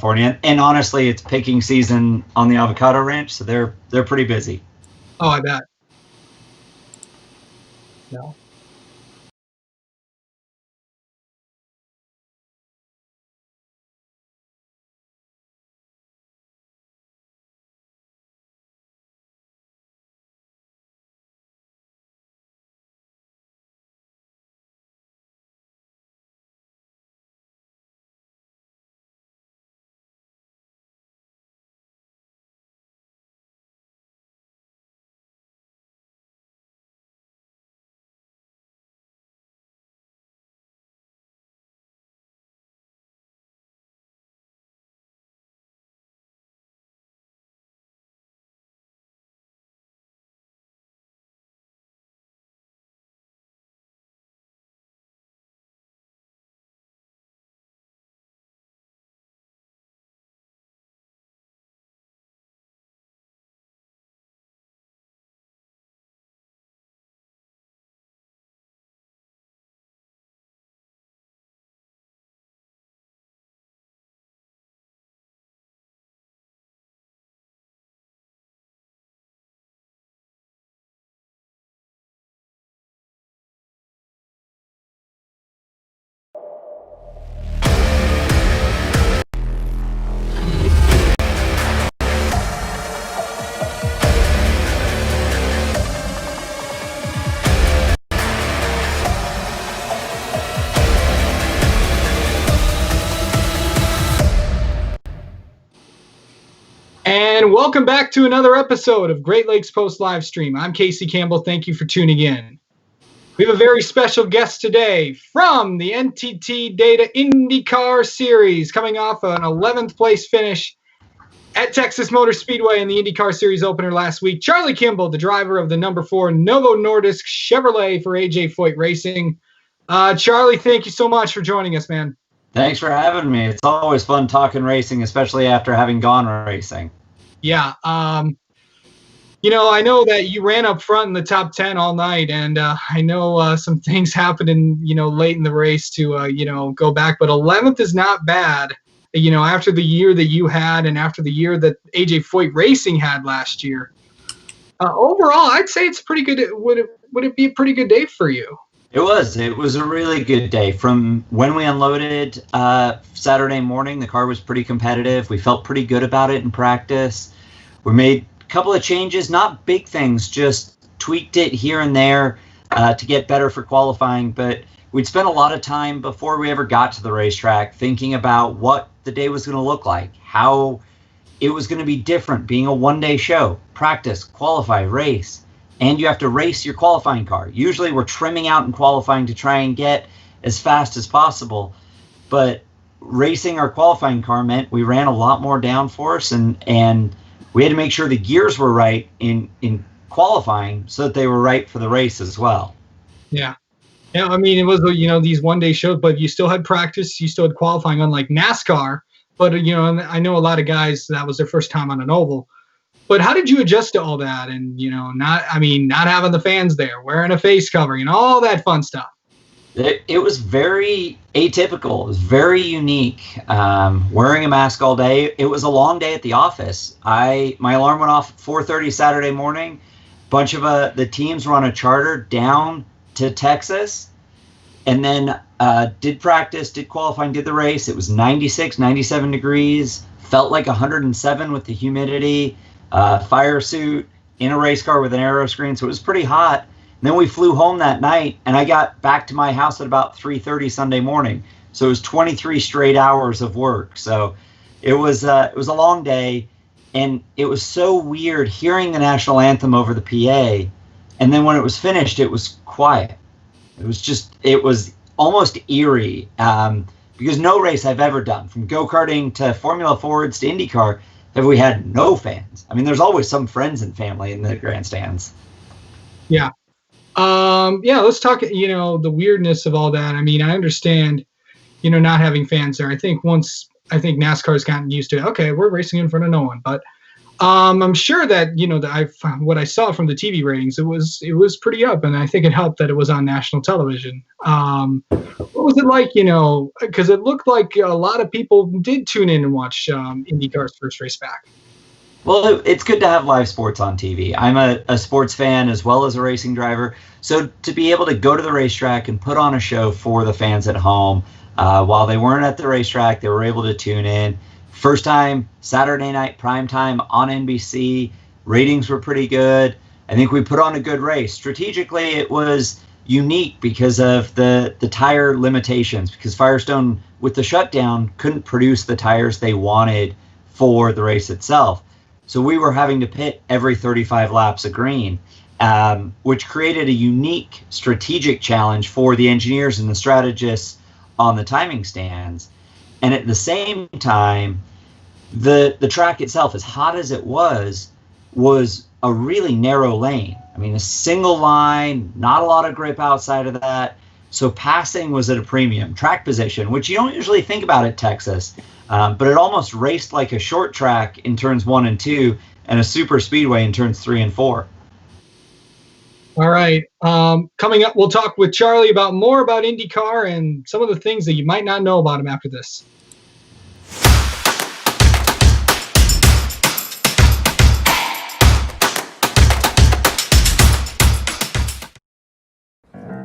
California. And honestly, it's picking season on the Avocado Ranch, so they're pretty busy. Oh, I bet. No. And welcome back to another episode of Great Lakes Post live stream. I'm Casey Campbell. Thank you for tuning in. We have a very special guest today from the NTT Data IndyCar Series, coming off an 11th place finish at Texas Motor Speedway in the IndyCar Series opener last week. Charlie Kimball, the driver of the number 4 Novo Nordisk Chevrolet for AJ Foyt Racing. Charlie, thank you so much for joining us, man. Thanks for having me. It's always fun talking racing, especially after having gone racing. Yeah. I know that you ran up front in the top 10 all night, and I know some things happened late in the race to, go back. But 11th is not bad, after the year that you had and after the year that AJ Foyt Racing had last year. Overall, I'd say it's pretty good. Would it be a pretty good day for you? It was a really good day. From when we unloaded Saturday morning, the car was pretty competitive. We felt pretty good about it in practice. We made a couple of changes, not big things, just tweaked it here and there to get better for qualifying. But we'd spent a lot of time before we ever got to the racetrack thinking about what the day was going to look like, how it was going to be different, being a one-day show, practice, qualify, race. And you have to race your qualifying car. Usually we're trimming out in qualifying to try and get as fast as possible. But racing our qualifying car meant we ran a lot more downforce, and we had to make sure the gears were right in qualifying so that they were right for the race as well. Yeah. Yeah, I mean, it was, these one-day shows, but you still had practice. You still had qualifying, unlike NASCAR. But, I know a lot of guys, that was their first time on an oval. But how did you adjust to all that, and not having the fans there, wearing a face covering, and all that fun stuff? It was very atypical. It was very unique. Wearing a mask all day. It was a long day at the office. My alarm went off at 4:30 Saturday morning. A bunch of the teams were on a charter down to Texas, and then did practice, did qualifying, did the race. It was 96, 97 degrees. Felt like 107 with the humidity. Fire suit in a race car with an aero screen, so it was pretty hot. And then we flew home that night, and I got back to my house at about 3:30 Sunday morning. So it was 23 straight hours of work. So it was a long day, and it was so weird hearing the national anthem over the PA, and then when it was finished, it was quiet. It was almost eerie, because no race I've ever done, from go-karting to Formula Fords to IndyCar, have we had no fans. I mean, there's always some friends and family in the grandstands. Yeah. Let's talk, the weirdness of all that. I mean, I understand, not having fans there. I think NASCAR's gotten used to it. Okay, we're racing in front of no one. But I'm sure that what I saw from the TV ratings, it was pretty up, and I think it helped that it was on national television. What was it like? Because it looked like a lot of people did tune in and watch IndyCar's first race back. Well, it's good to have live sports on TV. I'm a sports fan as well as a racing driver. So to be able to go to the racetrack and put on a show for the fans at home, while they weren't at the racetrack, they were able to tune in. First time, Saturday night, prime time on NBC. Ratings were pretty good. I think we put on a good race. Strategically, it was unique because of the tire limitations, because Firestone, with the shutdown, couldn't produce the tires they wanted for the race itself. So we were having to pit every 35 laps of green, which created a unique strategic challenge for the engineers and the strategists on the timing stands. And at the same time, the track itself, as hot as it was a really narrow lane. I mean, a single line, not a lot of grip outside of that. So passing was at a premium. Track position, which you don't usually think about at Texas, but it almost raced like a short track in turns 1 and 2 and a super speedway in turns 3 and 4. All right. Coming up, we'll talk with Charlie more about IndyCar and some of the things that you might not know about him after this.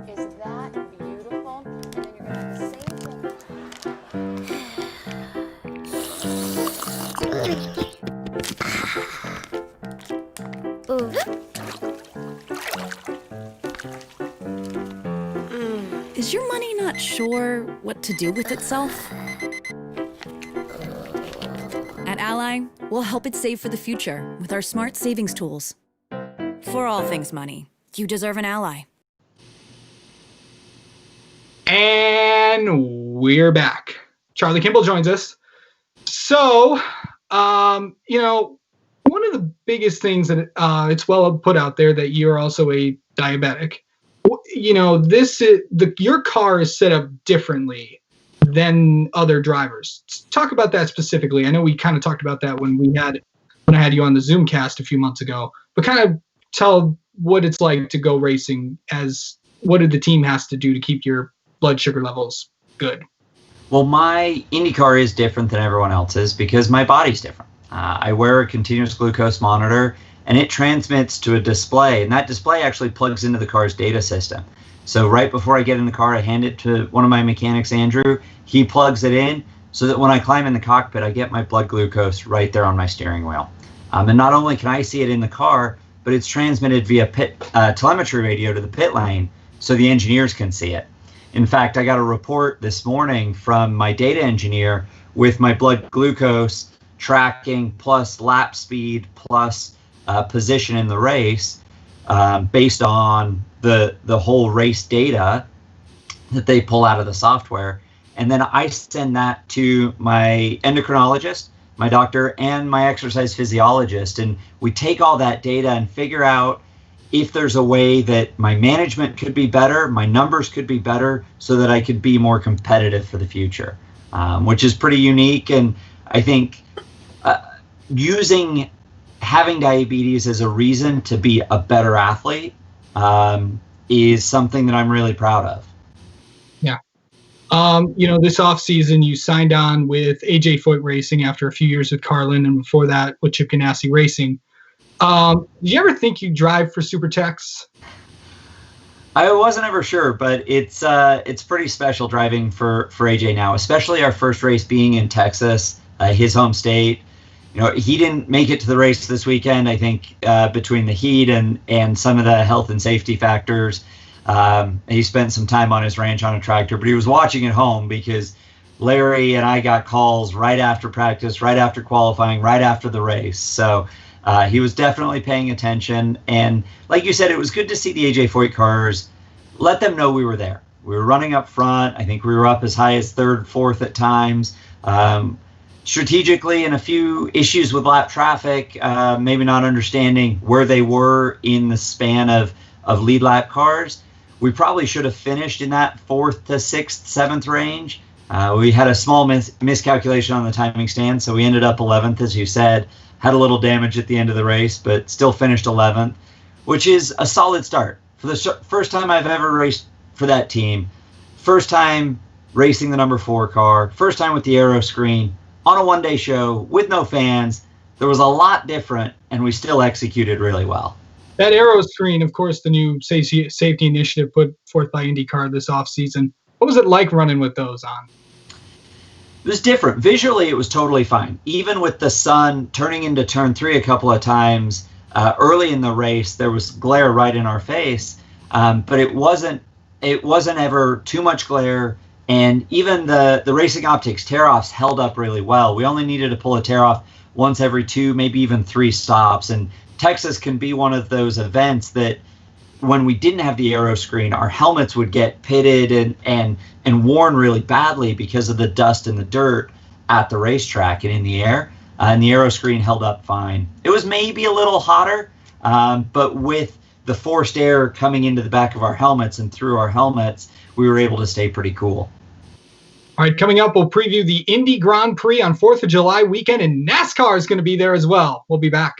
Is that beautiful? And then you're going to have the same Is your money not sure what to do with itself? At Ally, we'll help it save for the future with our smart savings tools. For all things money, you deserve an Ally. And we're back. Charlie Kimball joins us. So, one of the biggest things that it's well put out there that you're also a diabetic. Your car is set up differently than other drivers. Talk about that specifically. I know we kind of talked about that when I had you on the Zoomcast a few months ago, but kind of tell what it's like to go racing. What did the team has to do to keep your blood sugar levels good? Well, my IndyCar is different than everyone else's because my body's different. I wear a continuous glucose monitor, and it transmits to a display, and that display actually plugs into the car's data system. So right before I get in the car, I hand it to one of my mechanics, Andrew. He plugs it in so that when I climb in the cockpit, I get my blood glucose right there on my steering wheel. And not only can I see it in the car, but it's transmitted via telemetry radio to the pit lane so the engineers can see it. In fact, I got a report this morning from my data engineer with my blood glucose tracking plus lap speed plus position in the race based on the whole race data that they pull out of the software. And then I send that to my endocrinologist, my doctor, and my exercise physiologist. And we take all that data and figure out if there's a way that my management could be better, my numbers could be better, so that I could be more competitive for the future, which is pretty unique. And I think having diabetes as a reason to be a better athlete is something that I'm really proud of. Yeah. This offseason, you signed on with AJ Foyt Racing after a few years with Carlin, and before that with Chip Ganassi Racing. Did you ever think you'd drive for SuperTex? I wasn't ever sure, but it's pretty special driving for AJ now, especially our first race being in Texas, his home state. He didn't make it to the race this weekend, I think, between the heat and some of the health and safety factors. He spent some time on his ranch on a tractor, but he was watching at home because Larry and I got calls right after practice, right after qualifying, right after the race. So he was definitely paying attention. And like you said, it was good to see the AJ Foyt cars, let them know we were there. We were running up front. I think we were up as high as third, fourth at times. Strategically, and a few issues with lap traffic, maybe not understanding where they were in the span of lead lap cars. We probably should have finished in that 4th to 6th, 7th range. We had a small miscalculation on the timing stand, so we ended up 11th, as you said. had a little damage at the end of the race, but still finished 11th, which is a solid start. For the first time I've ever raced for that team, first time racing the number 4 car, first time with the aero screen on a one-day show with no fans. There was a lot different, and we still executed really well. That aero screen, of course, the new safety initiative put forth by IndyCar this offseason. What was it like running with those on? It was different. Visually, it was totally fine. Even with the sun turning into turn 3 a couple of times early in the race, there was glare right in our face, but it wasn't ever too much glare. And even the racing optics tear-offs held up really well. We only needed to pull a tear-off once every 2, maybe even 3 stops. And Texas can be one of those events that when we didn't have the aero screen, our helmets would get pitted and worn really badly because of the dust and the dirt at the racetrack and in the air. And the aero screen held up fine. It was maybe a little hotter, but with the forced air coming into the back of our helmets and through our helmets, we were able to stay pretty cool. All right, coming up, we'll preview the Indy Grand Prix on 4th of July weekend, and NASCAR is going to be there as well. We'll be back.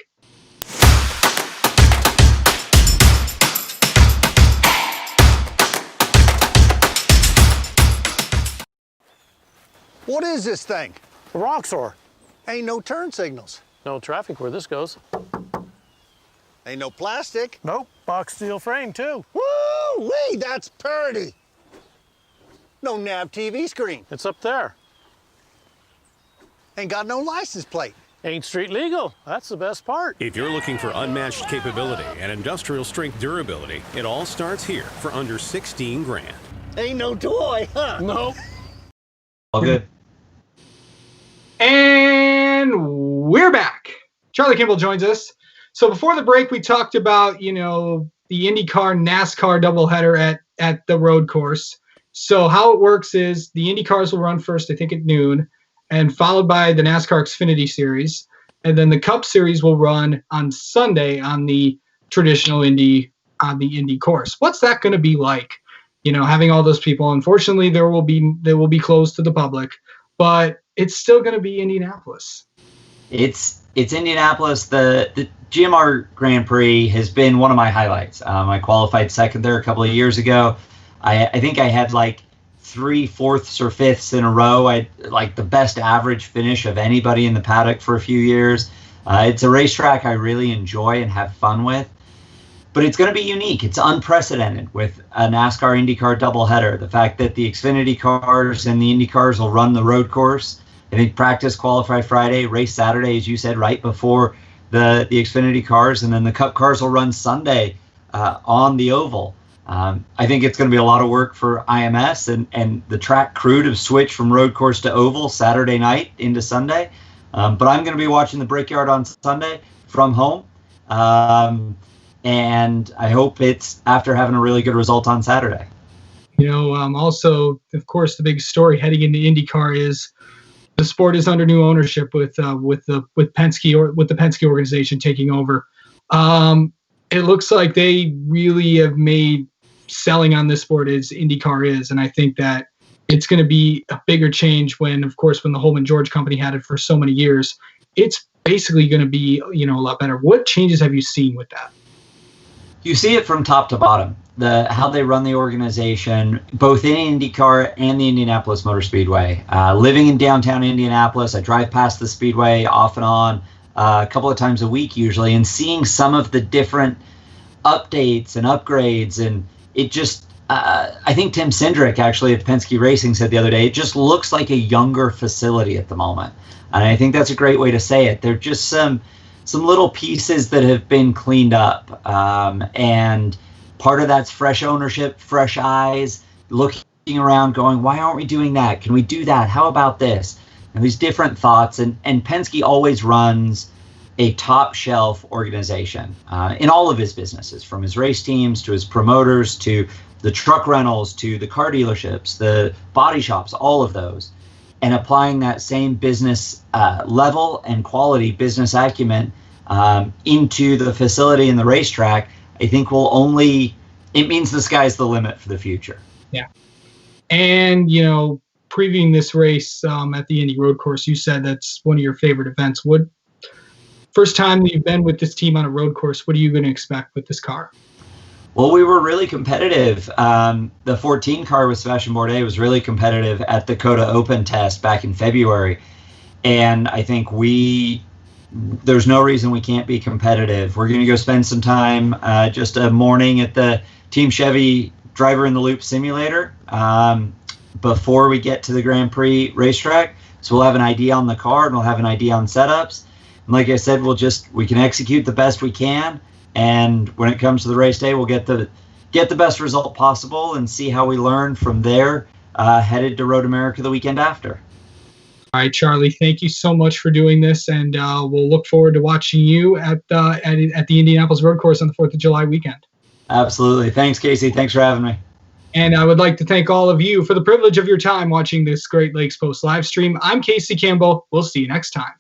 What is this thing? A Roxor. Ain't no turn signals. No traffic where this goes. Ain't no plastic. Nope. Box steel frame, too. Woo-wee, that's pretty. No nav TV screen. It's up there. Ain't got no license plate. Ain't street legal. That's the best part. If you're looking for unmatched capability and industrial strength durability, it all starts here for under 16 grand. Ain't no toy, huh? Nope. All good. And we're back. Charlie Kimball joins us. So before the break, we talked about, the IndyCar NASCAR doubleheader at the road course. So how it works is the IndyCars will run first, I think at noon, and followed by the NASCAR Xfinity Series. And then the Cup Series will run on Sunday on the traditional Indy course. What's that going to be like? Having all those people. Unfortunately, they will be closed to the public, but it's still going to be Indianapolis. It's Indianapolis. The GMR Grand Prix has been one of my highlights. I qualified second there a couple of years ago. I think I had like 3 4ths or 5ths in a row. I like the best average finish of anybody in the paddock for a few years. It's a racetrack I really enjoy and have fun with. But it's going to be unique. It's unprecedented with a NASCAR IndyCar doubleheader. The fact that the Xfinity cars and the Indy cars will run the road course. I think practice, qualify Friday, race Saturday, as you said, right before the Xfinity cars, and then the Cup cars will run Sunday on the oval. I think it's going to be a lot of work for IMS and the track crew to switch from road course to oval Saturday night into Sunday. But I'm going to be watching the Brickyard on Sunday from home. And I hope it's after having a really good result on Saturday. Also, of course, the big story heading into IndyCar is the sport is under new ownership with Penske or with the Penske organization taking over. It looks like they really have made selling on this sport as IndyCar is, and I think that it's going to be a bigger change when the Holman George company had it for so many years. It's basically going to be a lot better. What changes have you seen with that? You see it from top to bottom, how they run the organization, both in IndyCar and the Indianapolis Motor Speedway. Living in downtown Indianapolis, I drive past the Speedway off and on a couple of times a week usually, and seeing some of the different updates and upgrades. And it just, I think Tim Cindric actually at Penske Racing said the other day, it just looks like a younger facility at the moment. And I think that's a great way to say it. There are just some little pieces that have been cleaned up. And part of that's fresh ownership, fresh eyes, looking around going, why aren't we doing that? Can we do that? How about this? And these different thoughts. And Penske always runs a top shelf organization in all of his businesses, from his race teams to his promoters to the truck rentals to the car dealerships, the body shops, all of those. And applying that same business level and quality business acumen into the facility and the racetrack, I think it means the sky's the limit for the future. Yeah. And, previewing this race at the Indy Road Course, you said that's one of your favorite events. first time that you've been with this team on a road course, what are you going to expect with this car? Well, we were really competitive. The 14 car with Sebastian Bourdais was really competitive at the COTA Open test back in February. And I think there's no reason we can't be competitive. We're going to go spend some time, just a morning at the Team Chevy Driver in the Loop simulator before we get to the Grand Prix racetrack. So we'll have an idea on the car and we'll have an idea on setups. And like I said, we can execute the best we can. And when it comes to the race day, we'll get the best result possible and see how we learn from there, headed to Road America the weekend after. All right, Charlie, thank you so much for doing this, and we'll look forward to watching you at the Indianapolis Road Course on the 4th of July weekend. Absolutely. Thanks, Casey. Thanks for having me. And I would like to thank all of you for the privilege of your time watching this Great Lakes Post live stream. I'm Casey Campbell. We'll see you next time.